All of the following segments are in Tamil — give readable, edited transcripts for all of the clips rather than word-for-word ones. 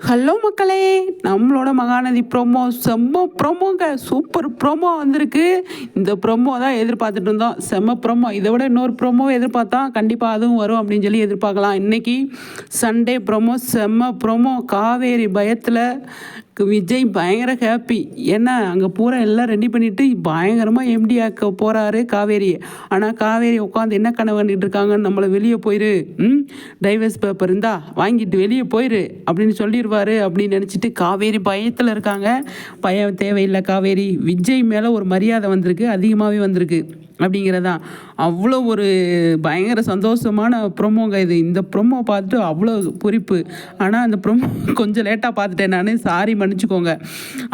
ஹலோ மக்களே, நம்மளோட மகாநதி ப்ரோமோ செம்ம ப்ரோமோங்க. சூப்பர் ப்ரோமோ வந்திருக்கு. இந்த ப்ரோமோ தான் எதிர்பார்த்துட்டு இருந்தோம். செம்ம ப்ரோமோ. இதை விட இன்னொரு ப்ரோமோவை எதிர்பார்த்தா கண்டிப்பாக அதுவும் வரும் அப்படின்னு சொல்லி எதிர்பார்க்கலாம். இன்றைக்கி சண்டே ப்ரோமோ செம்ம ப்ரோமோ. காவேரி பயத்தில் விஜய் பயங்கர ஹாப்பி. ஏன்னா அங்கே பூரா எல்லாம் ரெடி பண்ணிவிட்டு பயங்கரமாக எம்டி ஆக்க போகிறாரு காவேரி. ஆனால் காவேரி உட்காந்து என்ன கனவு கண்டுட்டு இருக்காங்கன்னு, நம்மளை வெளியே போயிரு, டைவர்ஸ் பேப்பர் இருந்தா வாங்கிட்டு வெளியே போயிரு அப்படின்னு சொல்லிடுவார் அப்படின்னு நினச்சிட்டு காவேரி பயத்தில் இருக்காங்க. பயம் தேவையில்லை. காவேரி விஜய் மேலே ஒரு மரியாதை வந்திருக்கு, அதிகமாகவே வந்திருக்கு அப்படிங்கிறதான். அவ்வளோ ஒரு பயங்கர சந்தோஷமான ப்ரொமோங்க இது. இந்த ப்ரொமோ பார்த்துட்டு அவ்வளோ குறிப்பு. ஆனால் அந்த ப்ரொமோ கொஞ்சம் லேட்டாக பார்த்துட்டேன் நான், சாரி மன்னிச்சுக்கோங்க.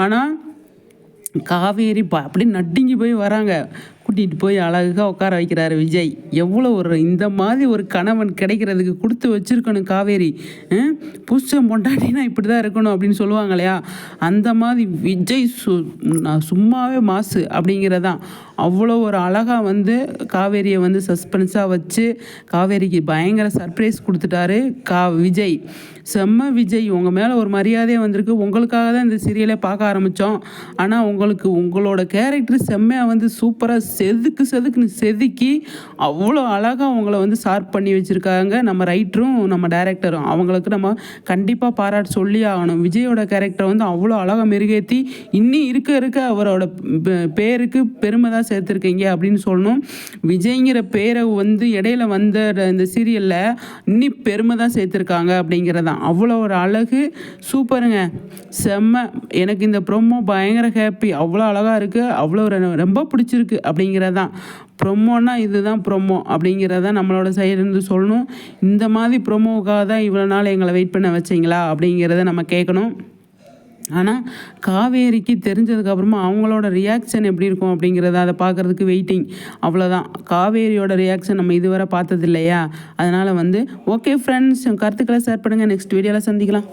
ஆனால் காவேரி அப்படி நடுங்கி போய் வராங்க. கூட்டிகிட்டு போய் அழகாக உட்கார வைக்கிறாரு விஜய். எவ்வளோ ஒரு இந்த மாதிரி ஒரு கணவன் கிடைக்கிறதுக்கு கொடுத்து வச்சுருக்கணும் காவேரி. புஷ்டம் பொண்டாட்டினா இப்படி தான் இருக்கணும் அப்படின்னு சொல்லுவாங்க இல்லையா, அந்த மாதிரி விஜய் சும்மாவே மாசு அப்படிங்கிறதான். அவ்வளோ ஒரு அழகாக வந்து காவேரியை வந்து சஸ்பென்ஸாக வச்சு காவேரிக்கு பயங்கர சர்ப்ரைஸ் கொடுத்துட்டாரு விஜய். செம்ம விஜய், உங்கள் மேலே ஒரு மரியாதையே வந்திருக்கு. உங்களுக்காக தான் இந்த சீரியலை பார்க்க ஆரம்பித்தோம். ஆனால் உங்களோட கேரக்டர் செம்மையாக வந்து சூப்பராக செதுக்குன்னு செதுக்கி அவ்வளோ அழகாக அவங்கள வந்து ஷார்ப் பண்ணி வச்சுருக்காங்க நம்ம ரைட்டரும் நம்ம டைரக்டரும். அவங்களுக்கு நம்ம கண்டிப்பாக பாராட்டு சொல்லி ஆகணும். விஜயோட கேரக்டரை வந்து அவ்வளோ அழகாக மெருகேற்றி இன்னி இருக்க அவரோட பேருக்கு பெருமை தான் சேர்த்துருக்கீங்க அப்படின்னு சொல்லணும். விஜய்ங்கிற பேரை வந்து இடையில வந்த இந்த சீரியலில் இன்னி பெருமை தான் சேர்த்துருக்காங்க அப்படிங்கிறதான். அவ்வளோ ஒரு அழகு, சூப்பருங்க, செம்ம. எனக்கு இந்த ப்ரோமோ பயங்கர ஹாப்பி. அவ்வளோ அழகாக இருக்குது, அவ்வளோ ரொம்ப பிடிச்சிருக்கு அப்படிங்கிறதான். ப்ரொமோனா இதுதான் ப்ரொமோ அப்படிங்கிறதான் நம்மளோட சைடுலேருந்து சொல்லணும். இந்த மாதிரி ப்ரொமோவுக்காக தான் இவ்வளோ நாள் எங்களை வெயிட் பண்ண வச்சிங்களா அப்படிங்கிறத நம்ம கேட்கணும். ஆனால் காவேரிக்கு தெரிஞ்சதுக்கப்புறமா அவங்களோட ரியாக்ஷன் எப்படி இருக்கும் அப்படிங்கிறத அதை பார்க்குறதுக்கு வெயிட்டிங். அவ்வளோதான். காவேரியோட ரியாக்ஷன் நம்ம இதுவரை பார்த்தது இல்லையா. அதனால் வந்து ஓகே ஃப்ரெண்ட்ஸ், கருத்துக்களை ஷேர் பண்ணுங்கள். நெக்ஸ்ட் வீடியோவில் சந்திக்கலாம்.